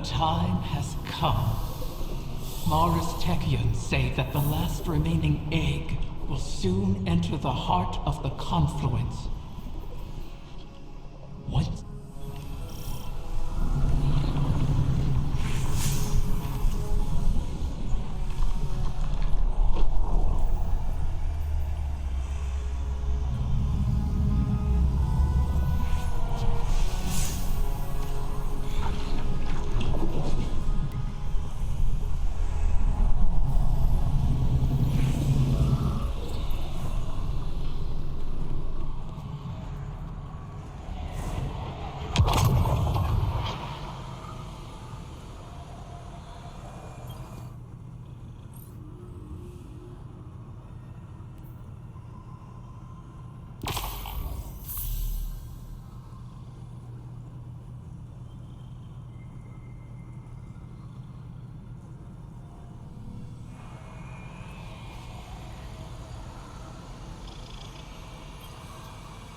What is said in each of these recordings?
time has come. Mars Techians say that the last remaining egg will soon enter the heart of the confluence. What?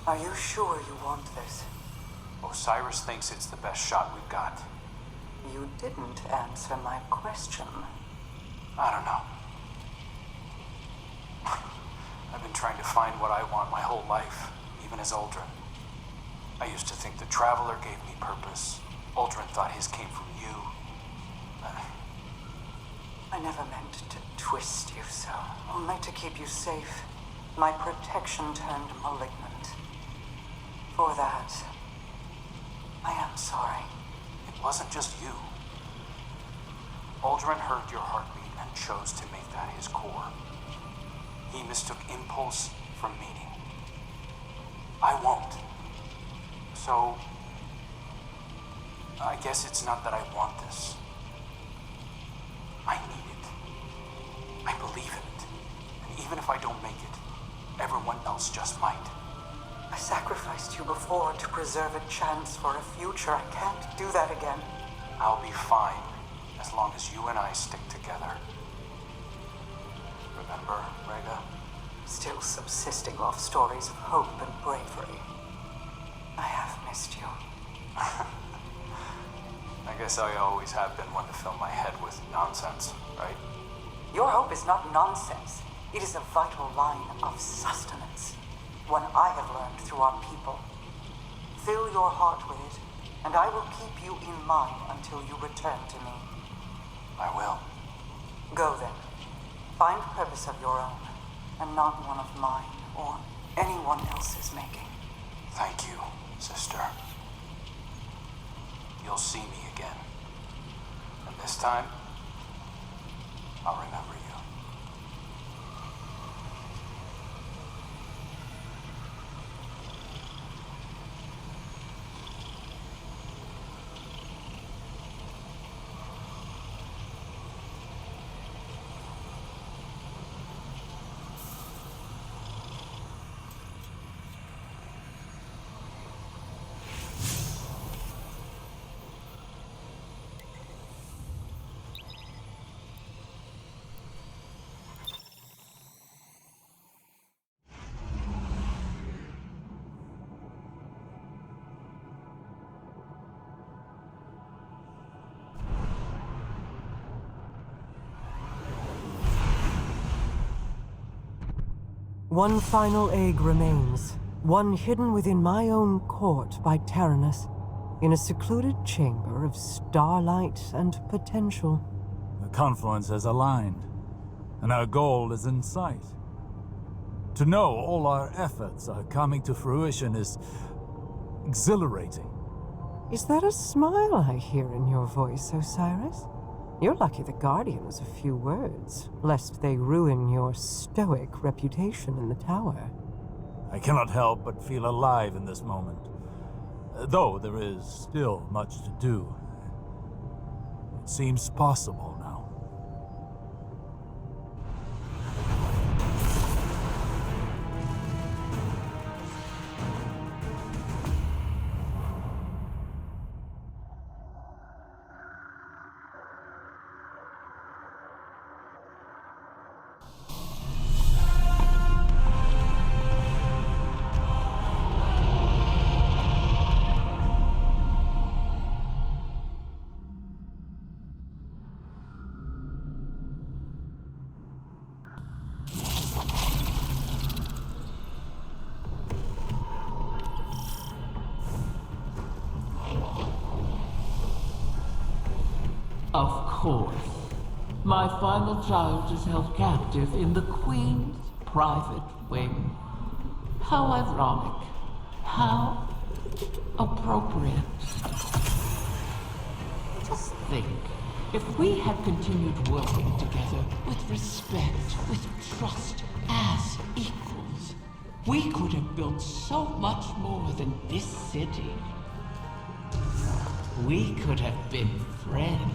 Are you sure you want this? Osiris thinks it's the best shot we've got. You didn't answer my question. I don't know. I've been trying to find what I want my whole life, even as Uldren. I used to think the Traveler gave me purpose. Uldren thought his came from you. I never meant to twist you so, only to keep you safe. My protection turned malignant. For that, I am sorry. It wasn't just you. Uldren heard your heartbeat and chose to make that his core. He mistook impulse for meaning. I won't. So, I guess it's not that I want this. I need it. I believe in it. And even if I don't make it, everyone else just might. I sacrificed you before to preserve a chance for a future. I can't do that again. I'll be fine, as long as you and I stick together. Remember, Rhaegar? Still subsisting off stories of hope and bravery. I have missed you. I guess I always have been one to fill my head with nonsense, right? Your hope is not nonsense. It is a vital line of sustenance. One I have learned through our people. Fill your heart with it, and I will keep you in mind until you return to me. I will. Go then. Find purpose of your own, and not one of mine or anyone else's making. Thank you, sister. You'll see me again. And this time, I'll remember you. One final egg remains, one hidden within my own court by Tyrannus, in a secluded chamber of starlight and potential. The confluence has aligned, and our goal is in sight. To know all our efforts are coming to fruition is exhilarating. Is that a smile I hear in your voice, Osiris? You're lucky the Guardian was a few words, lest they ruin your stoic reputation in the tower. I cannot help but feel alive in this moment, though there is still much to do. It seems possible now. Of course. My final child is held captive in the Queen's private wing. How ironic. How appropriate. Just think, if we had continued working together with respect, with trust, as equals, we could have built so much more than this city. We could have been friends.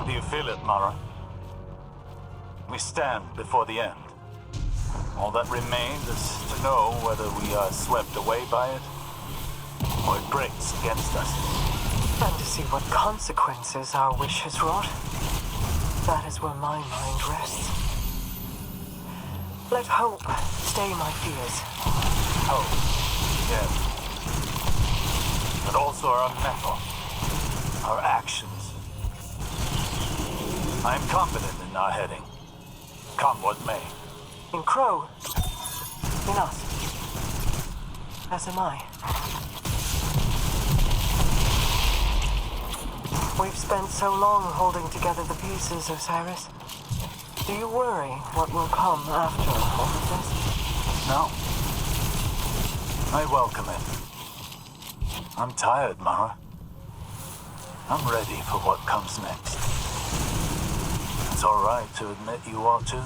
Do you feel it, Mara? We stand before the end. All that remains is to know whether we are swept away by it, or it breaks against us. And to see what consequences our wish has wrought. That is where my mind rests. Let hope stay my fears. Hope, yes. But also our mettle, our actions. I am confident in our heading. Come what may. In Crow. In us. As am I. We've spent so long holding together the pieces, Osiris. Do you worry what will come after all of this? No. I welcome it. I'm tired, Mara. I'm ready for what comes next. It's all right to admit you are too.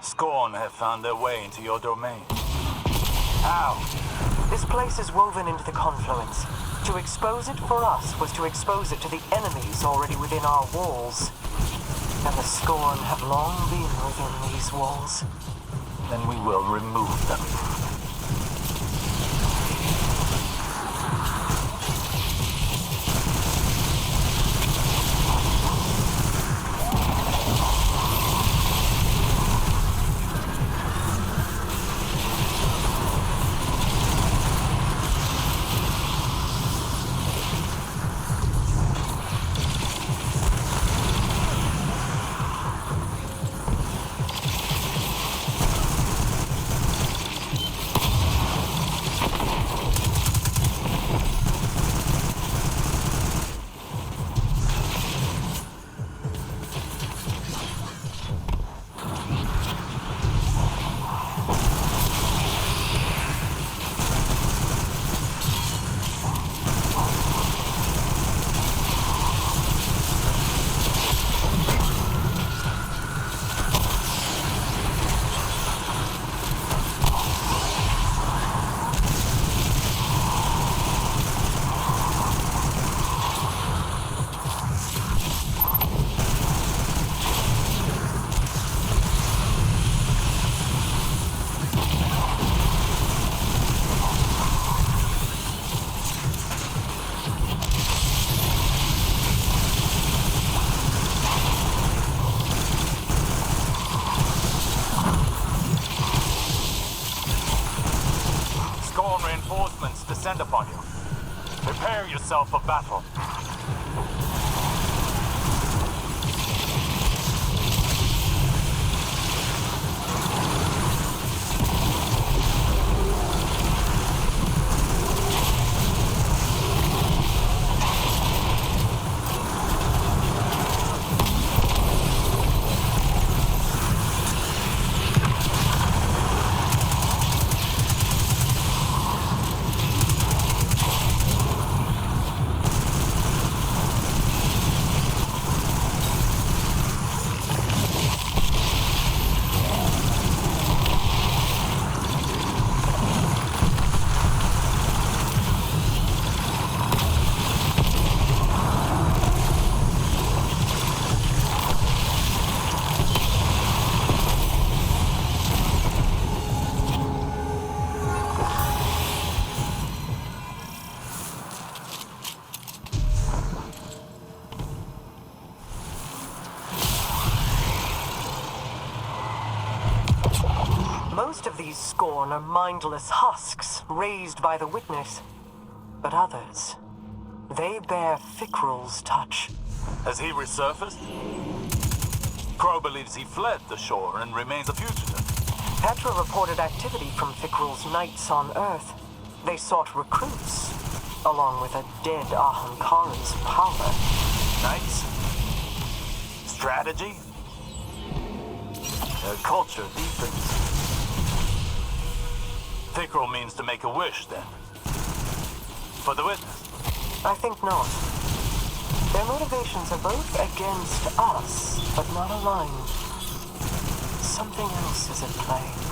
Scorn have found their way into your domain. How? This place is woven into the confluence. To expose it for us was to expose it to the enemies already within our walls. And the Scorn have long been within these walls. Then we will remove them. Reinforcements descend upon you. Prepare yourself for battle. scorn are mindless husks raised by the witness. But others, they bear Fickrul's touch. Has he resurfaced? Crow believes he fled the shore and remains a fugitive. Petra reported activity from Fickrul's knights on Earth. They sought recruits, along with a dead Ahamkara's power. Knights? Strategy? Their culture deepens. Thickrell means to make a wish, then. For the witness? I think not. Their motivations are both against us, but not aligned. Something else is at play.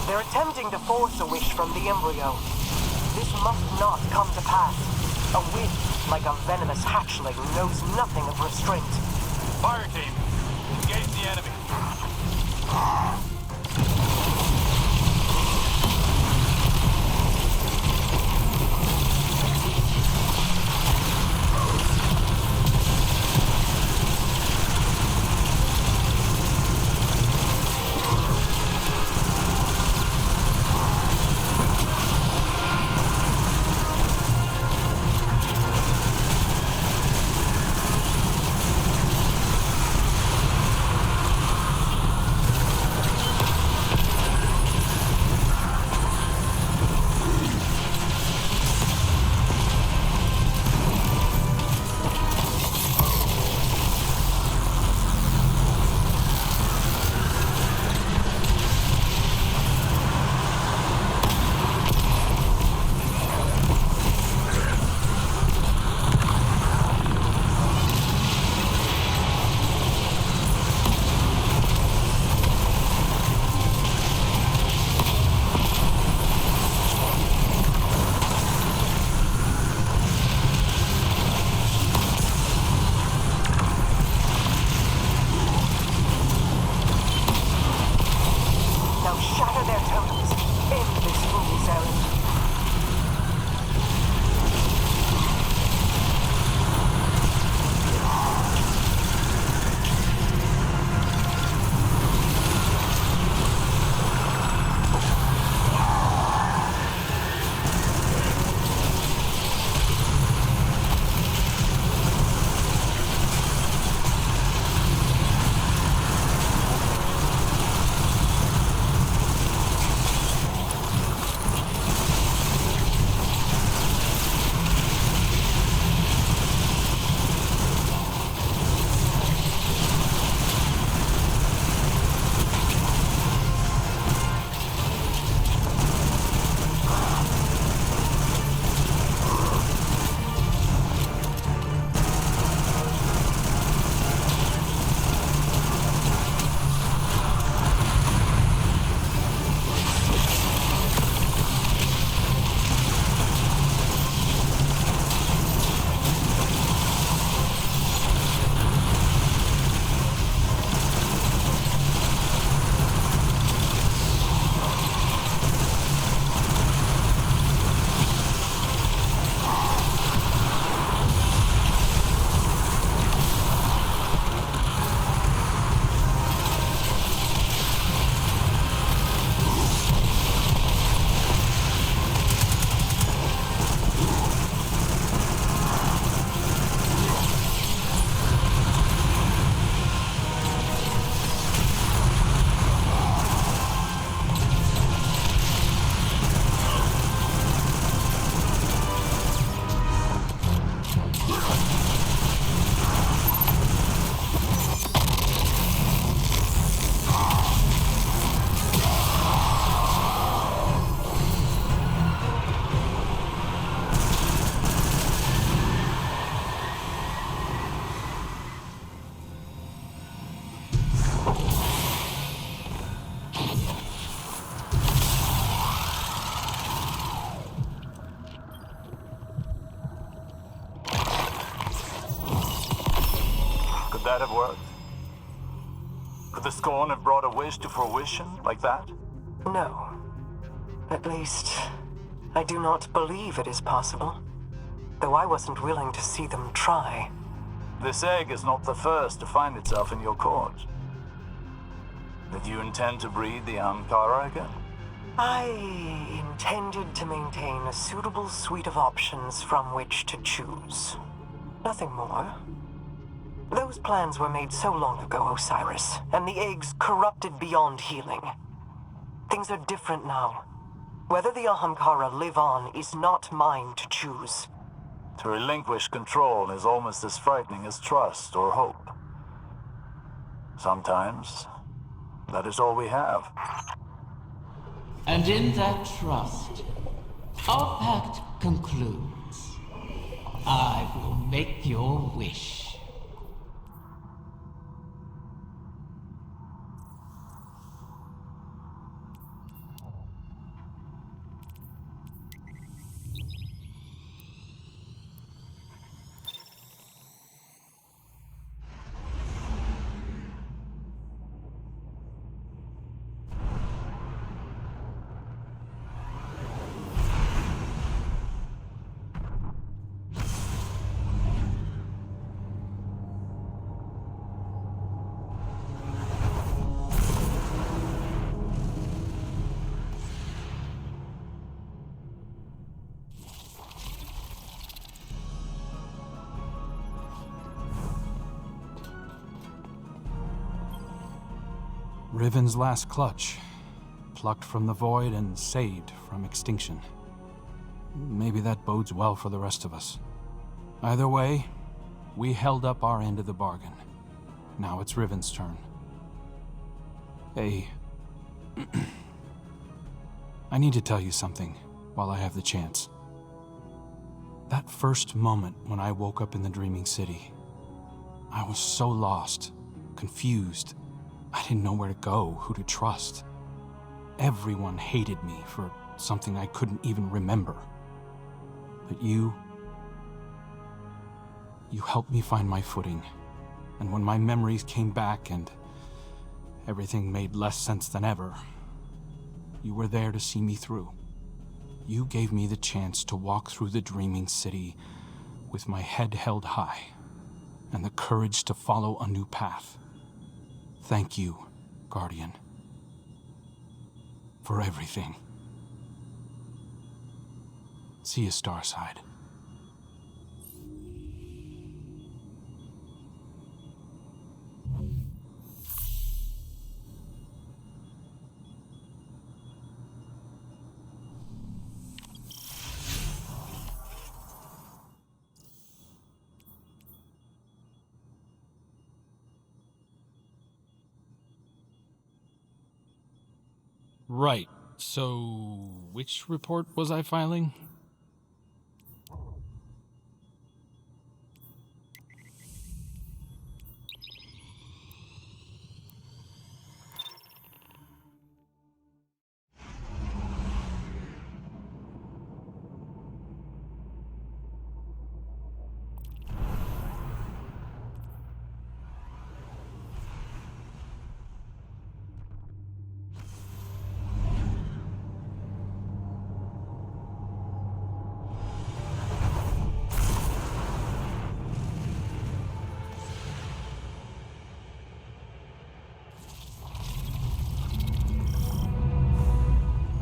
They're attempting to force a wish from the embryo. This must not come to pass. A wind, like a venomous hatchling, knows nothing of restraint. Fire team, engage the enemy. Would that have worked? Could the scorn have brought a wish to fruition like that? No. At least, I do not believe it is possible. Though I wasn't willing to see them try. This egg is not the first to find itself in your court. Did you intend to breed the Ahamkara again? I intended to maintain a suitable suite of options from which to choose. Nothing more. Those plans were made so long ago, Osiris, and the eggs corrupted beyond healing. Things are different now. Whether the Ahamkara live on is not mine to choose. To relinquish control is almost as frightening as trust or hope. Sometimes, that is all we have. And in that trust, our pact concludes. I will make your wish. Riven's last clutch, plucked from the void and saved from extinction. Maybe that bodes well for the rest of us. Either way, we held up our end of the bargain. Now it's Riven's turn. Hey, I need to tell you something while I have the chance. That first moment when I woke up in the Dreaming City, I was so lost, confused. I didn't know where to go, who to trust. Everyone hated me for something I couldn't even remember. But you helped me find my footing. And when my memories came back and everything made less sense than ever, you were there to see me through. You gave me the chance to walk through the Dreaming City with my head held high and the courage to follow a new path. Thank you, Guardian, for everything. See you, Starside. Right. So, which report was I filing?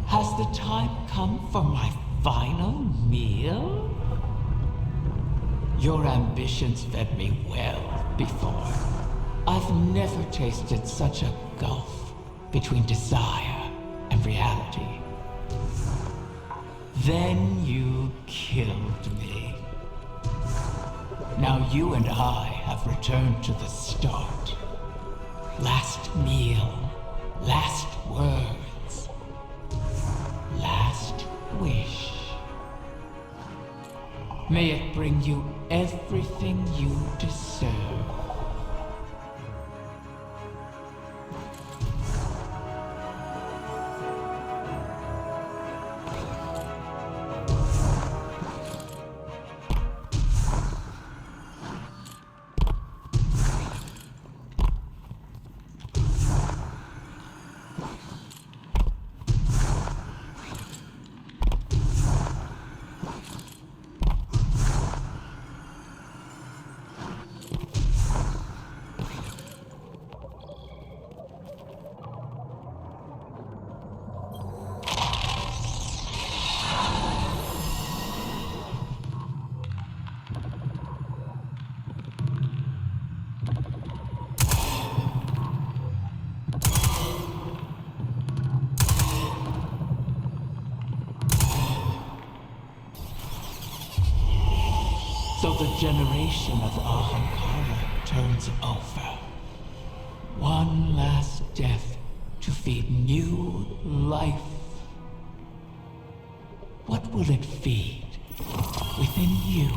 Has the time come for my final meal? Your ambitions fed me well before. I've never tasted such a gulf between desire and reality. Then you killed me. Now you and I have returned to the start. Last meal, last words, last wish. May it bring you everything you deserve. So the generation of Ahamkara turns over. One last death to feed new life. What will it feed within you?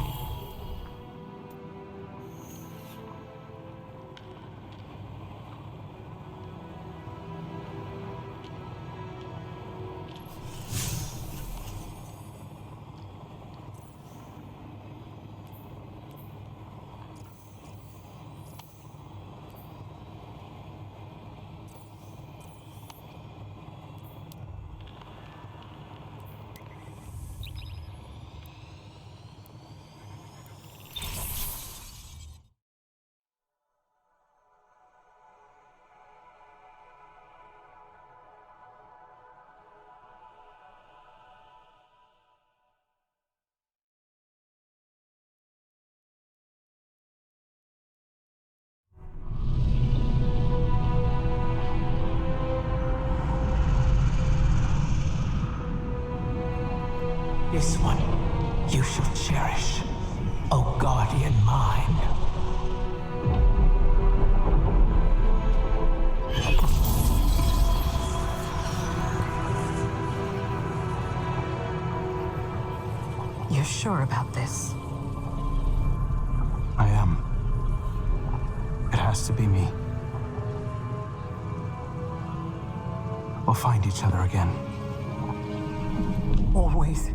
This one you shall cherish, O guardian mine. You're sure about this? I am. It has to be me. We'll find each other again. Always.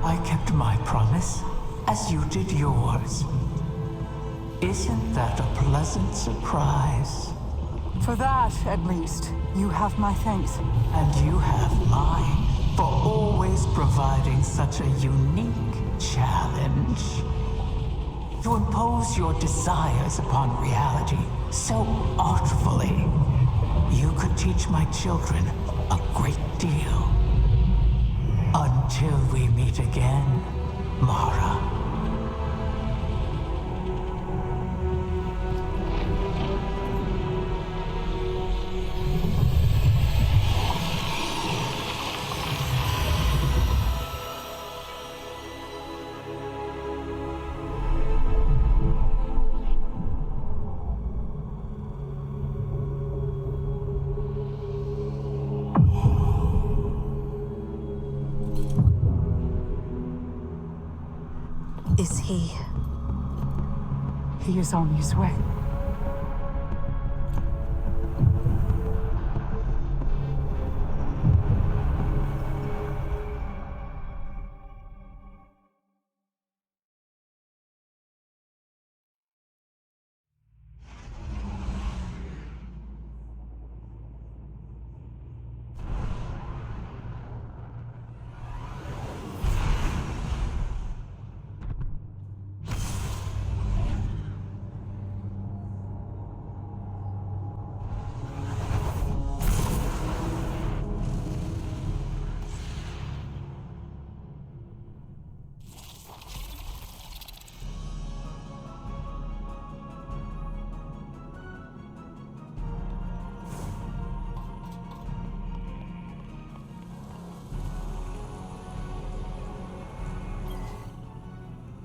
I kept my promise, as you did yours. Isn't that a pleasant surprise? For that, at least, you have my thanks. And you have mine for always providing such a unique challenge. To impose your desires upon reality so artfully, you could teach my children a great deal. Until we meet again, Mara. Is he... He is on his way.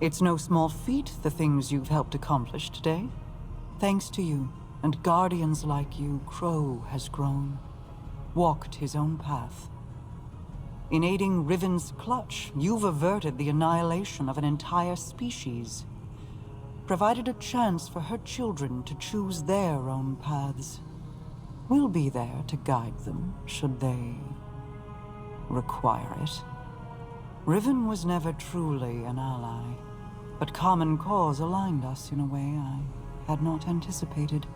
It's no small feat, the things you've helped accomplish today. Thanks to you, and guardians like you, Crow has grown. Walked his own path. In aiding Riven's clutch, you've averted the annihilation of an entire species. Provided a chance for her children to choose their own paths. We'll be there to guide them, should they require it. Riven was never truly an ally, but common cause aligned us in a way I had not anticipated.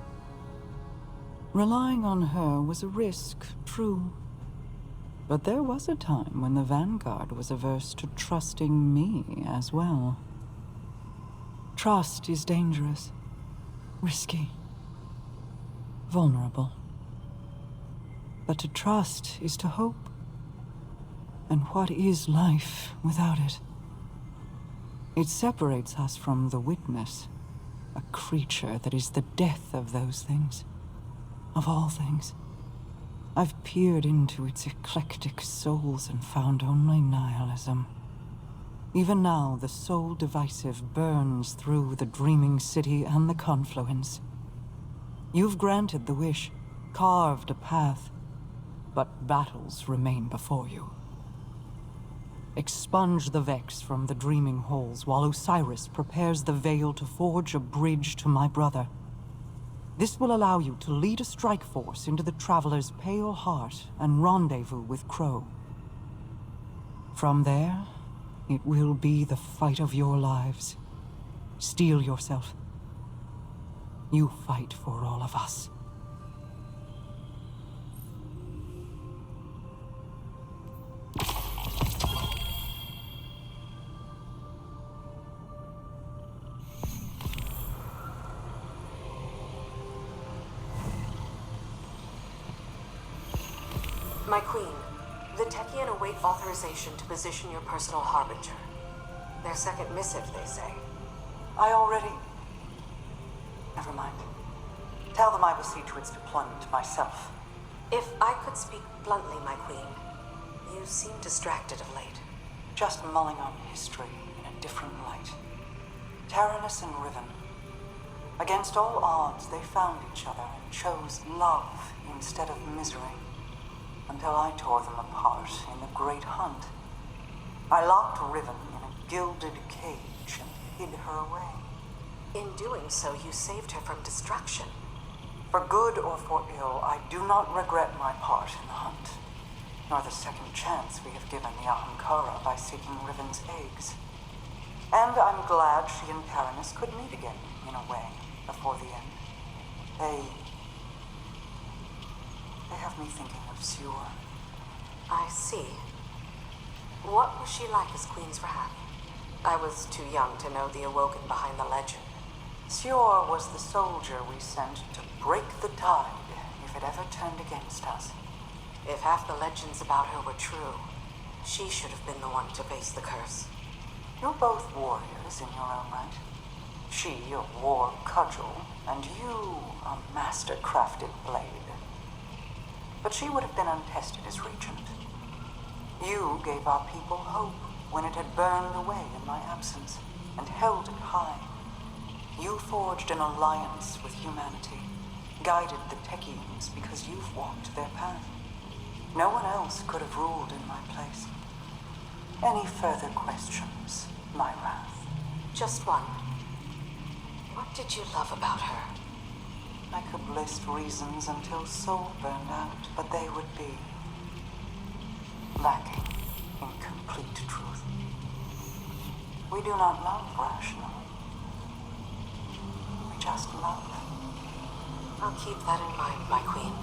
Relying on her was a risk, true. But there was a time when the Vanguard was averse to trusting me as well. Trust is dangerous, risky, vulnerable. But to trust is to hope. And what is life without it? It separates us from the witness, a creature that is the death of those things, of all things. I've peered into its eclectic souls and found only nihilism. Even now, the soul divisive burns through the dreaming city and the confluence. You've granted the wish, carved a path, but battles remain before you. Expunge the Vex from the dreaming halls while Osiris prepares the veil to forge a bridge to my brother. This will allow you to lead a strike force into the Traveler's pale heart and rendezvous with Crow. From there, it will be the fight of your lives. Steel yourself. You fight for all of us. My queen, the Techien await authorization to position your personal harbinger. Their second missive, they say. I already... Never mind. Tell them I will see to its deployment myself. If I could speak bluntly, my queen, you seem distracted of late. Just mulling on history in a different light. Taranis and Riven. Against all odds, they found each other and chose love instead of misery. Until I tore them apart in the Great Hunt. I locked Riven in a gilded cage and hid her away. In doing so, you saved her from destruction. For good or for ill, I do not regret my part in the hunt, nor the second chance we have given the Ahamkara by seeking Riven's eggs. And I'm glad she and Taranis could meet again, in a way, before the end. They have me thinking of Sior. I see. What was she like as Queen's Wrath? I was too young to know the Awoken behind the legend. Sior was the soldier we sent to break the tide if it ever turned against us. If half the legends about her were true, she should have been the one to face the curse. You're both warriors in your own right. She a war cudgel, and you a master-crafted blade. But she would have been untested as regent. You gave our people hope when it had burned away in my absence, and held it high. You forged an alliance with humanity, guided the Techians because you've walked their path. No one else could have ruled in my place. Any further questions, my wrath? Just one. What did you love about her? I could list reasons until soul burned out, but they would be lacking in complete truth. We do not love rationally. We just love. I'll keep that in mind, my queen.